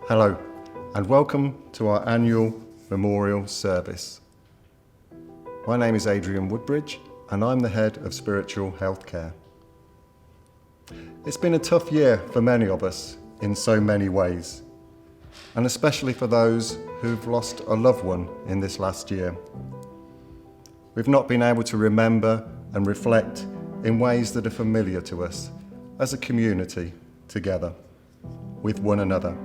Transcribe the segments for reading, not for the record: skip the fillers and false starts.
Hello, and welcome to our annual memorial service. My name is Adrian Woodbridge, and I'm the head of spiritual healthcare. It's been a tough year for many of us in so many ways, and especially for those who've lost a loved one in this last year. We've not been able to remember and reflect in ways that are familiar to us as a community together, with one another.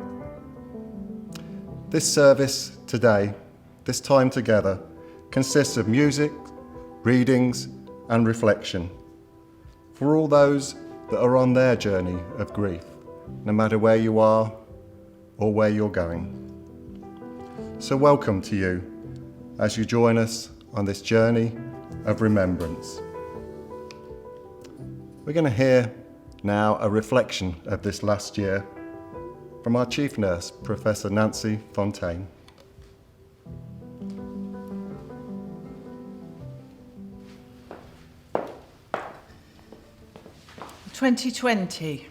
This service today, this time together, consists of music, readings, and reflection for all those that are on their journey of grief, no matter where you are or where you're going. So welcome to you as you join us on this journey of remembrance. We're going to hear now a reflection of this last year from our Chief Nurse, Professor Nancy Fontaine. "2020.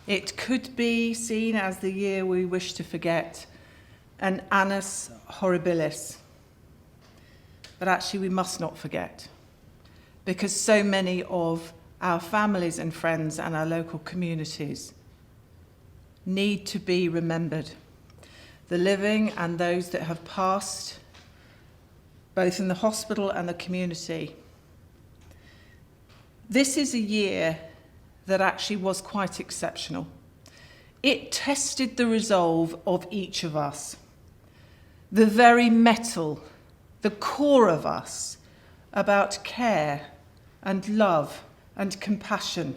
It could be seen as the year we wish to forget, an annus horribilis. But actually we must not forget, because so many of our families and friends and our local communities need to be remembered. The living and those that have passed, both in the hospital and the community. This is a year that actually was quite exceptional. It tested the resolve of each of us, the very mettle, the core of us, about care and love and compassion.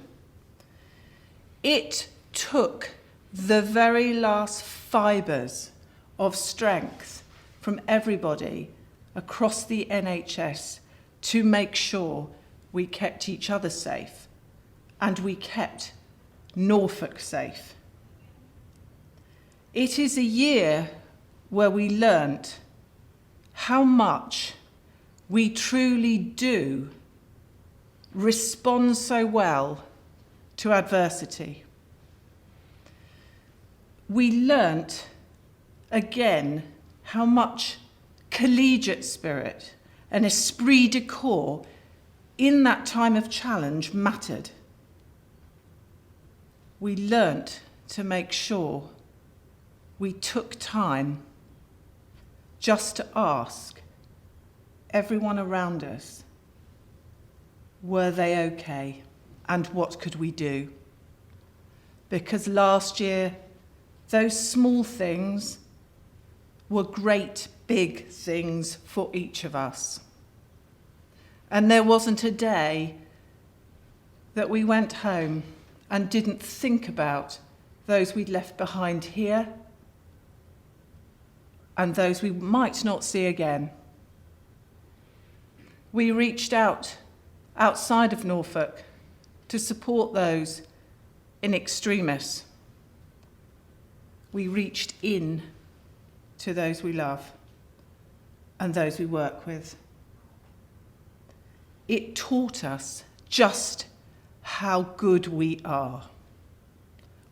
It took the very last fibres of strength from everybody across the NHS to make sure we kept each other safe and we kept Norfolk safe. It is a year where we learnt how much we truly do respond so well to adversity. We learnt again how much collegiate spirit and esprit de corps in that time of challenge mattered. We learnt to make sure we took time just to ask everyone around us, were they okay and what could we do? Because last year, those small things were great big things for each of us. And there wasn't a day that we went home and didn't think about those we'd left behind here and those we might not see again. We reached out outside of Norfolk to support those in extremis. We reached in to those we love and those we work with. It taught us just how good we are.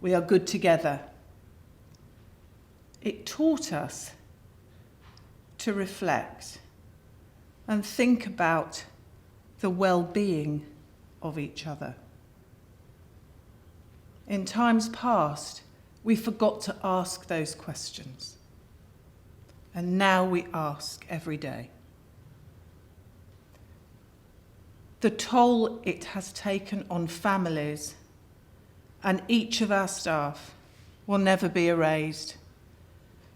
We are good together. It taught us to reflect and think about the well-being of each other. In times past, we forgot to ask those questions, and now we ask every day. The toll it has taken on families and each of our staff will never be erased.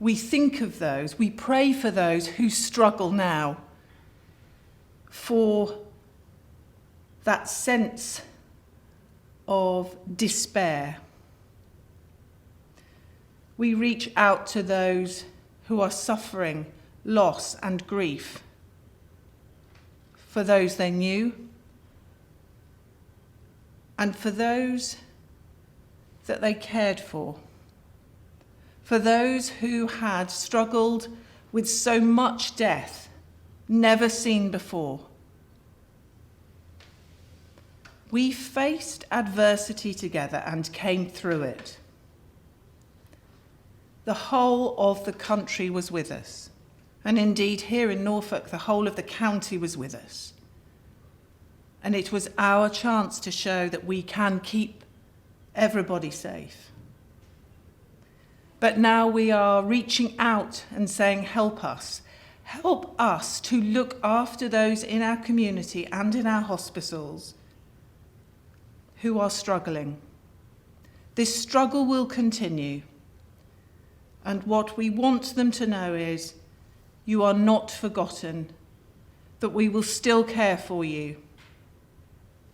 We think of those, we pray for those who struggle now, for that sense of despair. We reach out to those who are suffering loss and grief, for those they knew, and for those that they cared for those who had struggled with so much death never seen before. We faced adversity together and came through it. the whole of the country was with us. And indeed, here in Norfolk, the whole of the county was with us. And it was our chance to show that we can keep everybody safe. But now we are reaching out and saying, help us. Help us to look after those in our community and in our hospitals who are struggling. This struggle will continue. And what we want them to know is you are not forgotten, that we will still care for you,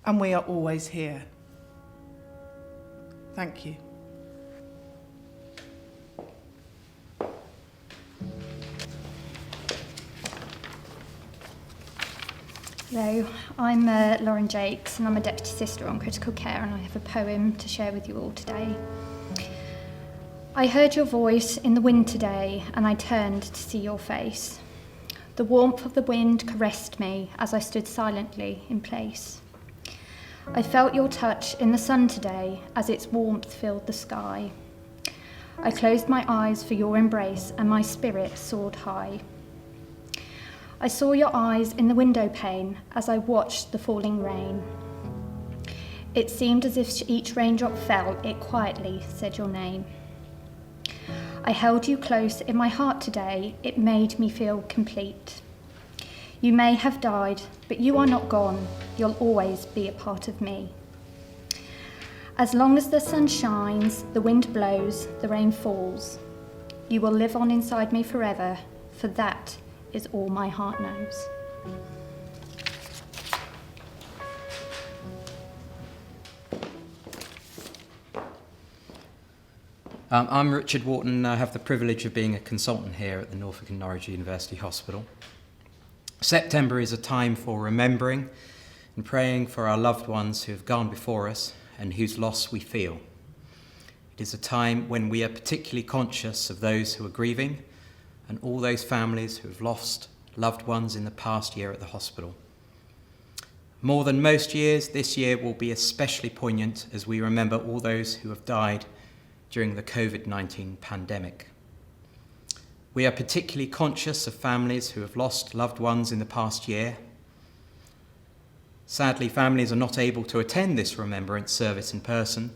and we are always here. Thank you. Hello, I'm Lauren Jaques and I'm a Deputy Sister on Critical Care, and I have a poem to share with you all today. I heard your voice in the wind today and I turned to see your face. The warmth of the wind caressed me as I stood silently in place. I felt your touch in the sun today as its warmth filled the sky. I closed my eyes for your embrace and my spirit soared high. I saw your eyes in the window pane as I watched the falling rain. It seemed as if each raindrop fell, it quietly said your name. I held you close in my heart today, it made me feel complete. You may have died, but you are not gone, you'll always be a part of me. As long as the sun shines, the wind blows, the rain falls, you will live on inside me forever, for that is all my heart knows. I'm Richard Wharton, and I have the privilege of being a consultant here at the Norfolk and Norwich University Hospital. September is a time for remembering and praying for our loved ones who have gone before us and whose loss we feel. It is a time when we are particularly conscious of those who are grieving and all those families who have lost loved ones in the past year at the hospital. More than most years, this year will be especially poignant as we remember all those who have died during the COVID-19 pandemic. We are particularly conscious of families who have lost loved ones in the past year. Sadly, families are not able to attend this remembrance service in person,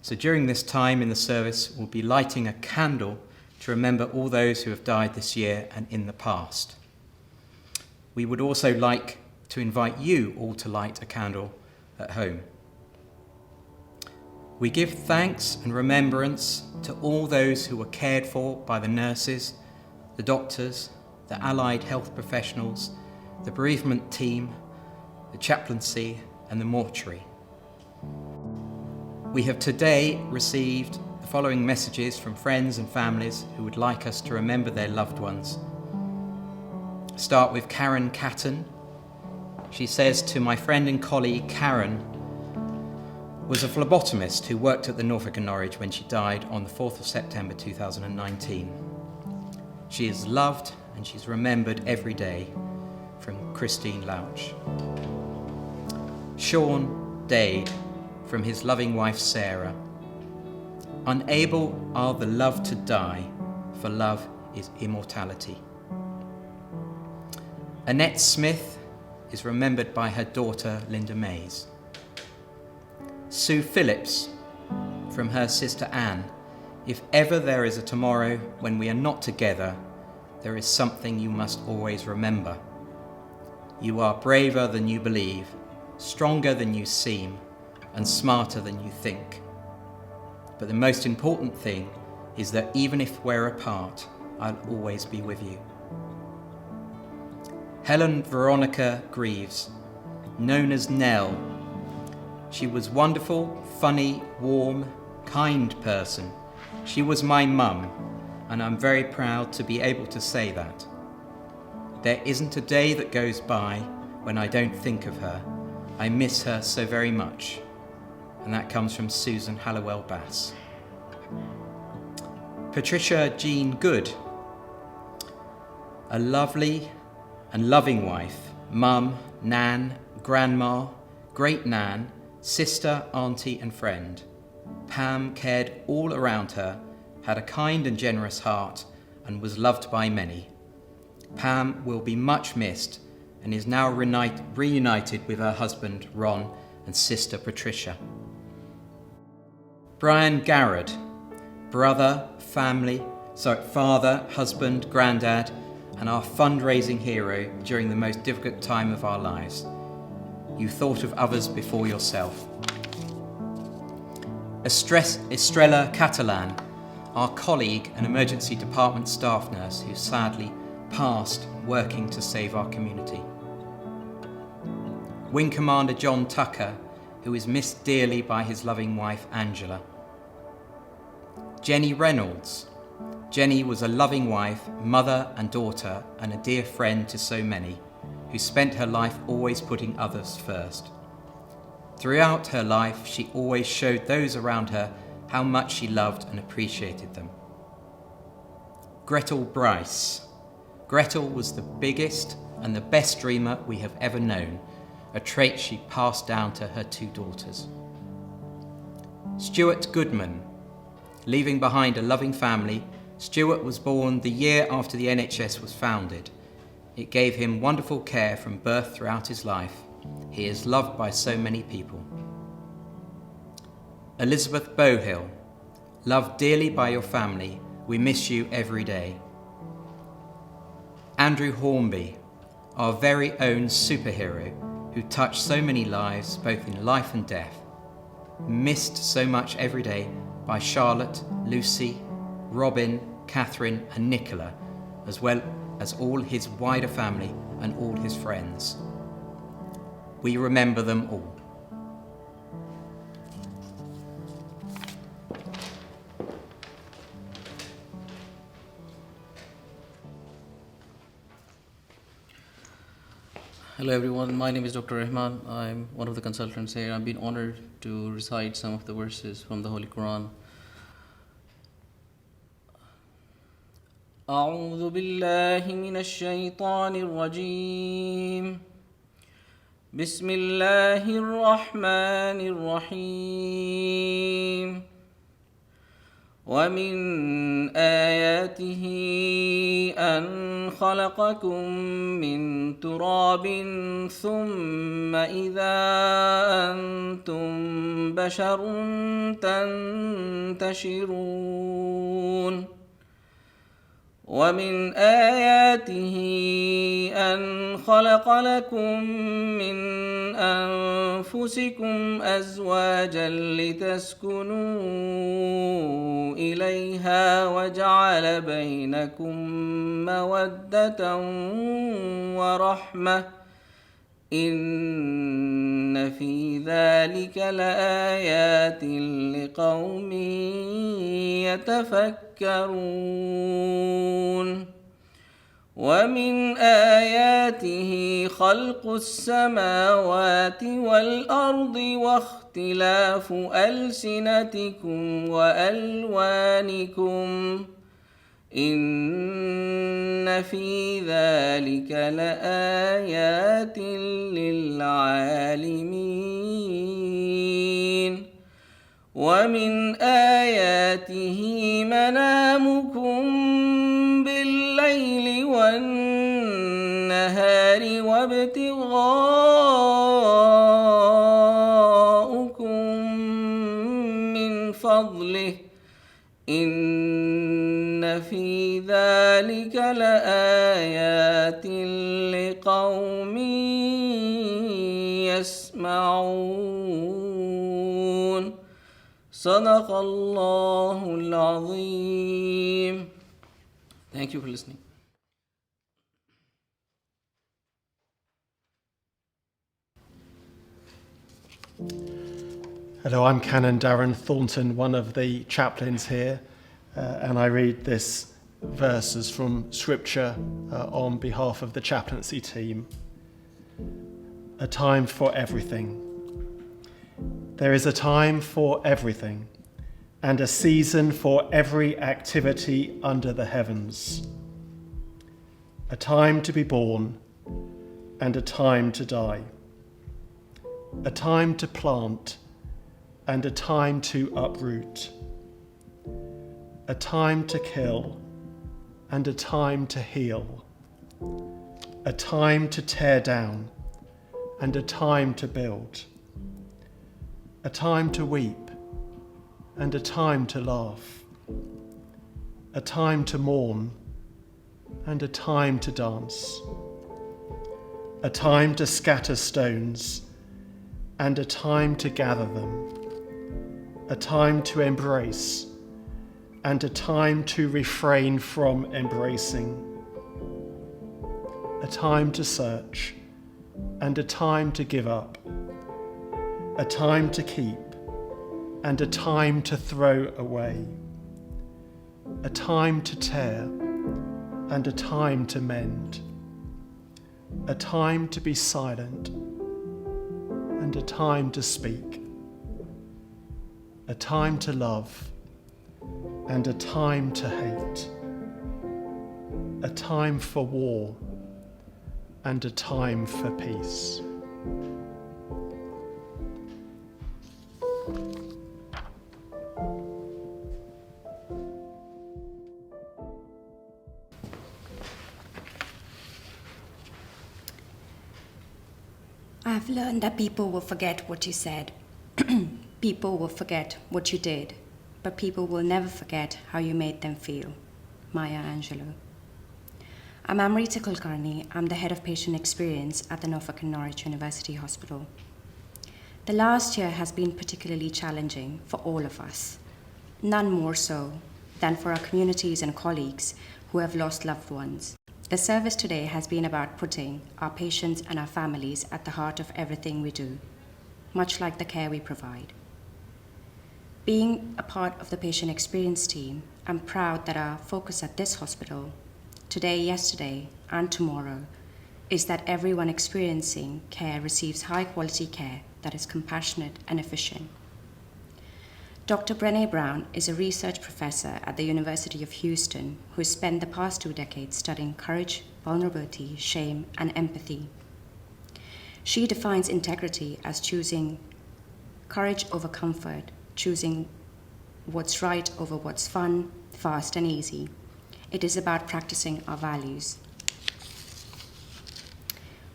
so during this time in the service, we'll be lighting a candle to remember all those who have died this year and in the past. We would also like to invite you all to light a candle at home. We give thanks and remembrance to all those who were cared for by the nurses, the doctors, the allied health professionals, the bereavement team, the chaplaincy and the mortuary. We have today received the following messages from friends and families who would like us to remember their loved ones. Start with Karen Catton. She says, to my friend and colleague Karen was a phlebotomist who worked at the Norfolk and Norwich when she died on the 4th of September 2019. She is loved and she's remembered every day. From Christine Louch. Sean Dade, from his loving wife Sarah. Unable are the loved to die, for love is immortality. Annette Smith is remembered by her daughter Linda Mays. Sue Phillips, from her sister Anne. If ever there is a tomorrow when we are not together, there is something you must always remember. You are braver than you believe, stronger than you seem, and smarter than you think. But the most important thing is that even if we're apart, I'll always be with you. Helen Veronica Greaves, known as Nell. She was wonderful, funny, warm, kind person. She was my mum, and I'm very proud to be able to say that. There isn't a day that goes by when I don't think of her. I miss her so very much. And that comes from Susan Hallowell Bass. Patricia Jean Good, a lovely and loving wife, mum, nan, grandma, great nan, sister, auntie and friend. Pam cared all around her, had a kind and generous heart, and was loved by many. Pam will be much missed and is now reunited with her husband, Ron, and sister, Patricia. Brian Garrett, father, husband, granddad, and our fundraising hero during the most difficult time of our lives. You thought of others before yourself. Estrella Catalan, our colleague and emergency department staff nurse who sadly passed working to save our community. Wing Commander John Tucker, who is missed dearly by his loving wife Angela. Jenny Reynolds. Jenny was a loving wife, mother and daughter, and a dear friend to so many, who spent her life always putting others first. Throughout her life, she always showed those around her how much she loved and appreciated them. Gretel Bryce. Gretel was the biggest and the best dreamer we have ever known, a trait she passed down to her two daughters. Stuart Goodman. Leaving behind a loving family, Stuart was born the year after the NHS was founded. It gave him wonderful care from birth throughout his life. He is loved by so many people. Elizabeth Bohill. Loved dearly by your family, we miss you every day. Andrew Hornby, our very own superhero, who touched so many lives, both in life and death. Missed so much every day by Charlotte, Lucy, Robin, Catherine and Nicola, as well as all his wider family and all his friends. We remember them all. Hello everyone, my name is Dr. Rehman. I'm one of the consultants here. I've been honored to recite some of the verses from the Holy Quran. أعوذ بالله من الشيطان الرجيم بسم الله الرحمن الرحيم ومن آياته أن خلقكم من تراب ثم إذا أنتم بشر تنتشرون ومن آياته أن خلق لكم من أنفسكم أزواجا لتسكنوا إليها وجعل بينكم مودة ورحمة إن في ذلك لآيات لقوم يتفكرون ومن آياته خلق السماوات والأرض واختلاف ألسنتكم وألوانكم إن في ذلك لآيات للعالمين ومن آياته منامكم بالليل والنهار وابتغاؤكم من فضله إن في ذلك لآيات لقوم يسمعون صدق الله العظيم. Thank you for listening. Hello, I'm Canon Darren Thornton, one of the chaplains here, and I read this verses from Scripture on behalf of the chaplaincy team. A time for everything. There is a time for everything, and a season for every activity under the heavens. A time to be born, and a time to die. A time to plant, and a time to uproot. a time to kill and a time to heal, a time to tear down and a time to build, a time to weep and a time to laugh, a time to mourn and a time to dance, a time to scatter stones and a time to gather them, a time to embrace and a time to refrain from embracing, a time to search and a time to give up, a time to keep and a time to throw away, a time to tear and a time to mend, a time to be silent and a time to speak, a time to love and a time to hate, a time for war and a time for peace. I've learned that people will forget what you said. People will forget what you did, but people will never forget how you made them feel. Maya Angelou. I'm Amrita Kulkarni. I'm the head of patient experience at the Norfolk and Norwich University Hospital. The last year has been particularly challenging for all of us, none more so than for our communities and colleagues who have lost loved ones. The service today has been about putting our patients and our families at the heart of everything we do, much like the care we provide. Being a part of the patient experience team, I'm proud that our focus at this hospital, today, yesterday, and tomorrow, is that everyone experiencing care receives high-quality care that is compassionate and efficient. Dr. Brené Brown is a research professor at the University of Houston who spent the past 2 decades studying courage, vulnerability, shame, and empathy. She defines integrity as choosing courage over comfort, choosing what's right over what's fun, fast, and easy. It is about practicing our values.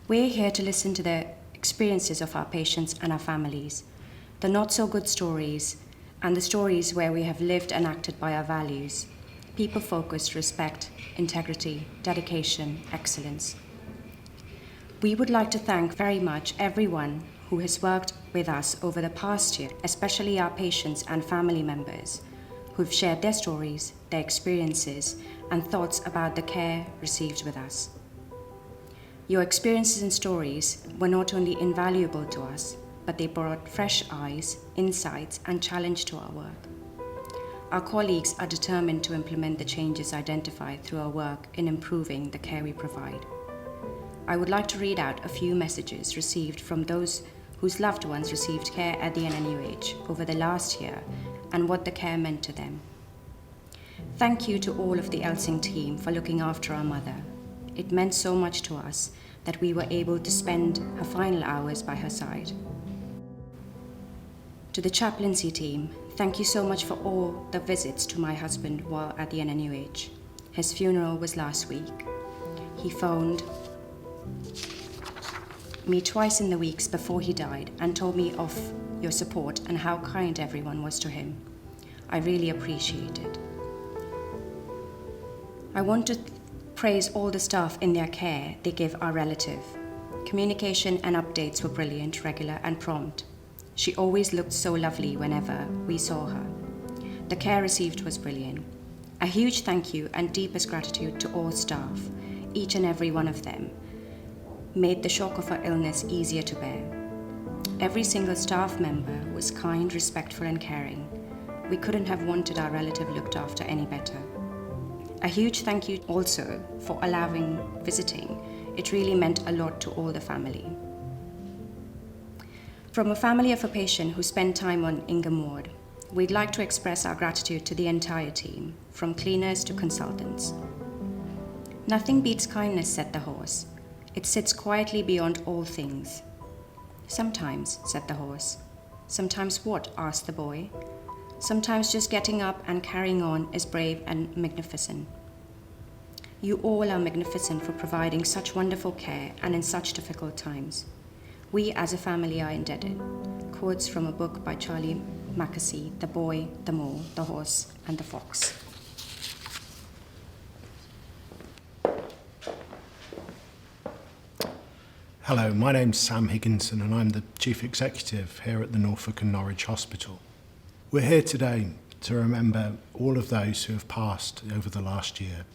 We're here to listen to the experiences of our patients and our families, the not-so-good stories, and the stories where we have lived and acted by our values: people-focused respect, integrity, dedication, excellence. We would like to thank very much everyone who has worked with us over the past year, especially our patients and family members who've shared their stories, their experiences, and thoughts about the care received with us. Your experiences and stories were not only invaluable to us, but they brought fresh eyes, insights, and challenge to our work. Our colleagues are determined to implement the changes identified through our work in improving the care we provide. I would like to read out a few messages received from those whose loved ones received care at the NNUH over the last year and what the care meant to them. Thank you to all of the Elsing team for looking after our mother. It meant so much to us that we were able to spend her final hours by her side. To the chaplaincy team, thank you so much for all the visits to my husband while at the NNUH. His funeral was last week. He phoned me twice in the weeks before he died and told me of your support and how kind everyone was to him. I really appreciate it. I want to praise all the staff in their care they give our relative. Communication and updates were brilliant, regular, and prompt. She always looked so lovely whenever we saw her. The care received was brilliant. A huge thank you and deepest gratitude to all staff. Each and every one of them made the shock of her illness easier to bear. Every single staff member was kind, respectful, and caring. We couldn't have wanted our relative looked after any better. A huge thank you also for allowing visiting. It really meant a lot to all the family. From a family of a patient who spent time on Ingham Ward, we'd like to express our gratitude to the entire team, from cleaners to consultants. Nothing beats kindness, said the horse. It sits quietly beyond all things. Sometimes, said the horse. Sometimes what? Asked the boy. Sometimes just getting up and carrying on is brave and magnificent. You all are magnificent for providing such wonderful care and in such difficult times. We as a family are indebted. Quotes from a book by Charlie Mackesy, The Boy, the Mole, the Horse, and the Fox. Hello, my name's Sam Higginson and I'm the Chief Executive here at the Norfolk and Norwich Hospital. We're here today to remember all of those who have passed over the last year,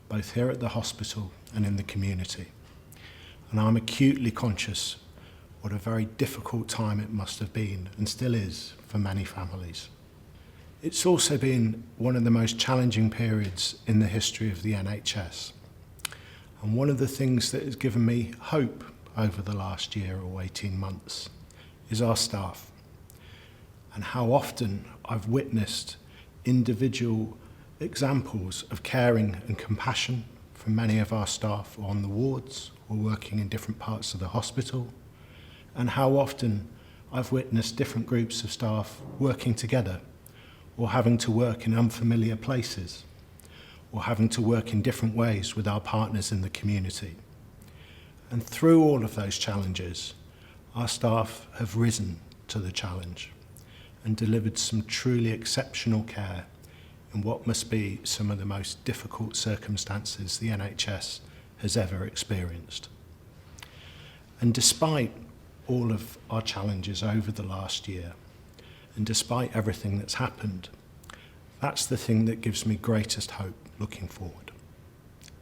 both here at the hospital and in the community. And I'm acutely conscious what a very difficult time it must have been and still is for many families. It's also been one of the most challenging periods in the history of the NHS. And one of the things that has given me hope over the last year or 18 months is our staff, and how often I've witnessed individual examples of caring and compassion from many of our staff on the wards or working in different parts of the hospital, and how often I've witnessed different groups of staff working together or having to work in unfamiliar places or having to work in different ways with our partners in the community. And through all of those challenges, our staff have risen to the challenge and delivered some truly exceptional care in what must be some of the most difficult circumstances the NHS has ever experienced. And despite all of our challenges over the last year, and despite everything that's happened, that's the thing that gives me greatest hope looking forward.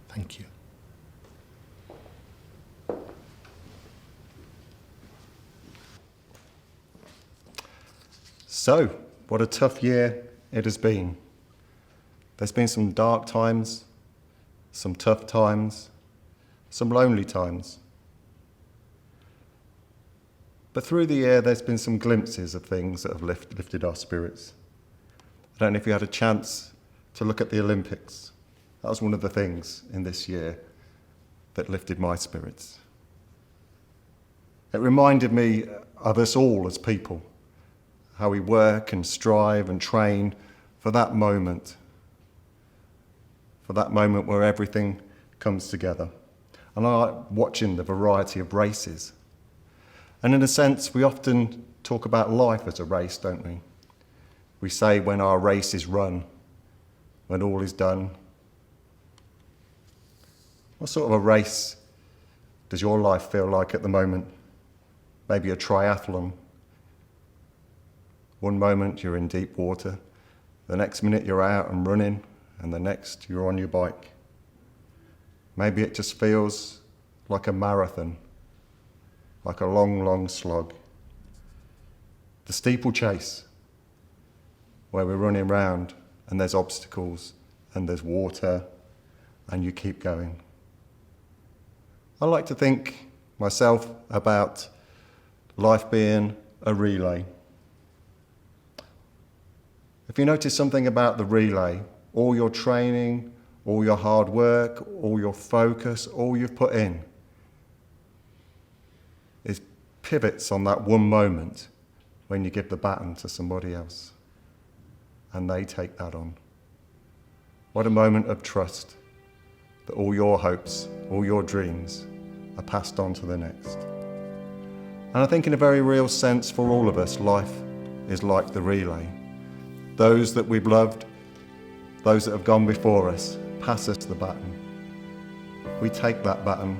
Thank you. So, what a tough year it has been. There's been some dark times, some tough times, some lonely times. But through the year, there's been some glimpses of things that have lifted our spirits. I don't know if you had a chance to look at the Olympics. That was one of the things in this year that lifted my spirits. It reminded me of us all as people, how we work and strive and train for that moment where everything comes together. And I like watching the variety of races. And in a sense, we often talk about life as a race, don't we? We say when our race is run, when all is done. What sort of a race does your life feel like at the moment? Maybe a triathlon. One moment you're in deep water, the next minute you're out and running, and the next you're on your bike. Maybe it just feels like a marathon, like a long, long slog. The steeplechase, where we're running around and there's obstacles and there's water and you keep going. I like to think myself about life being a relay. If you notice something about the relay, all your training, all your hard work, all your focus, all you've put in is pivots on that one moment when you give the baton to somebody else and they take that on. What a moment of trust that all your hopes, all your dreams are passed on to the next. And I think in a very real sense for all of us, life is like the relay. Those that we've loved, those that have gone before us, pass us the baton. We take that baton,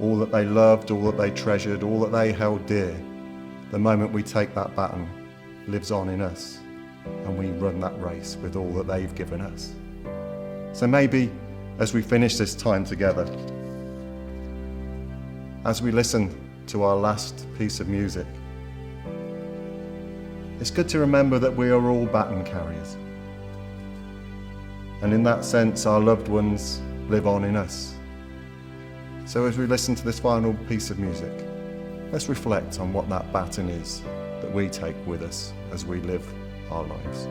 all that they loved, all that they treasured, all that they held dear. The moment we take that baton lives on in us, and we run that race with all that they've given us. So maybe as we finish this time together, as we listen to our last piece of music, it's good to remember that we are all baton carriers. And in that sense, our loved ones live on in us. So as we listen to this final piece of music, let's reflect on what that baton is that we take with us as we live our lives.